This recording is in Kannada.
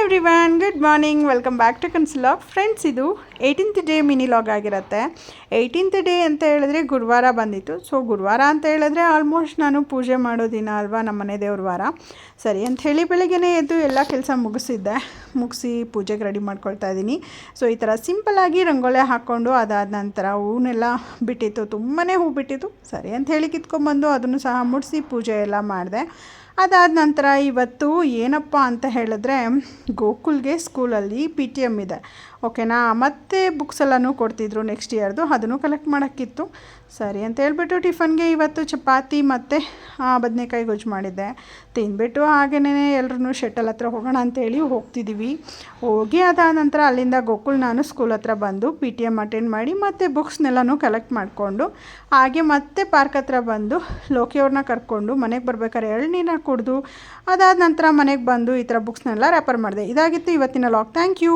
Everyone, good morning. Welcome back to Kanslog. Friends, ಇದು 18th ಡೇ ಮಿನಿ ಲಾಗ್ ಆಗಿರುತ್ತೆ. 18th ಡೇ ಅಂತ ಹೇಳಿದ್ರೆ ಗುರುವಾರ ಬಂದಿತ್ತು. ಸೊ ಗುರುವಾರ ಅಂತ ಹೇಳಿದ್ರೆ ಆಲ್ಮೋಸ್ಟ್ ನಾನು ಪೂಜೆ ಮಾಡೋ ದಿನ ಅಲ್ವಾ, ನಮ್ಮ ಮನೆ ದೇವ್ರ ವಾರ. ಸರಿ ಅಂಥೇಳಿ ಬೆಳಗ್ಗೆನೇ ಎದ್ದು ಎಲ್ಲ ಕೆಲಸ ಮುಗಿಸಿ ಪೂಜೆಗೆ ರೆಡಿ ಮಾಡ್ಕೊಳ್ತಾ ಇದ್ದೀನಿ. ಸೊ ಈ ಥರ ಸಿಂಪಲ್ಲಾಗಿ ರಂಗೋಲಿ ಹಾಕ್ಕೊಂಡು ಅದಾದ ನಂತರ ಹೂನೆಲ್ಲ ಬಿಟ್ಟಿತ್ತು, ತುಂಬಾ ಹೂ ಬಿಟ್ಟಿತ್ತು. ಸರಿ ಅಂಥೇಳಿ ಕಿತ್ಕೊಂಡ್ಬಂದು ಅದನ್ನು ಸಹ ಮುಡಿಸಿ ಪೂಜೆ ಎಲ್ಲ ಮಾಡಿದೆ. ಅದಾದ ನಂತರ ಇವತ್ತು ಏನಪ್ಪ ಅಂತ ಹೇಳಿದ್ರೆ, ಗೋಕುಲ್ಗೆ ಸ್ಕೂಲಲ್ಲಿ PTM ಇದೆ, ಓಕೆನಾ. ಮತ್ತು ಬುಕ್ಸ್ ಎಲ್ಲನೂ ಕೊಡ್ತಿದ್ರು ನೆಕ್ಸ್ಟ್ ಇಯರ್ದು, ಅದನ್ನು ಕಲೆಕ್ಟ್ ಮಾಡೋಕ್ಕಿತ್ತು. ಸರಿ ಅಂತ ಹೇಳ್ಬಿಟ್ಟು ಟಿಫನ್ಗೆ ಇವತ್ತು ಚಪಾತಿ ಮತ್ತು ಬದನೆಕಾಯಿ ಗೊಜ್ಜು ಮಾಡಿದ್ದೆ. ತಿಂದ್ಬಿಟ್ಟು ಹಾಗೆಯೇ ಎಲ್ಲರೂ ಶೆಟ್ಟಲ್ ಹತ್ರ ಹೋಗೋಣ ಅಂತೇಳಿ ಹೋಗ್ತಿದ್ದೀವಿ. ಹೋಗಿ ಅದಾದ ನಂತರ ಅಲ್ಲಿಂದ ಗೋಕುಲ್ ನಾನು ಸ್ಕೂಲ್ ಹತ್ರ ಬಂದು PTM ಅಟೆಂಡ್ ಮಾಡಿ ಮತ್ತು ಬುಕ್ಸ್ನೆಲ್ಲನೂ ಕಲೆಕ್ಟ್ ಮಾಡಿಕೊಂಡು ಹಾಗೆ ಮತ್ತೆ ಪಾರ್ಕ್ ಹತ್ರ ಬಂದು ಲೋಕಿಯವ್ರನ್ನ ಕರ್ಕೊಂಡು ಮನೆಗೆ ಬರ್ಬೇಕಾದ್ರೆ ಎಳ್ನೀರನ್ನ ಕುಡಿದು ಅದಾದ ನಂತರ ಮನೆಗೆ ಬಂದು ಈ ಥರ ಬುಕ್ಸ್ನೆಲ್ಲ ರ್ಯಾಪರ್ ಮಾಡಿದೆ. ಇದಾಗಿತ್ತು ಇವತ್ತಿನ ಲಾಗ್. Thank you.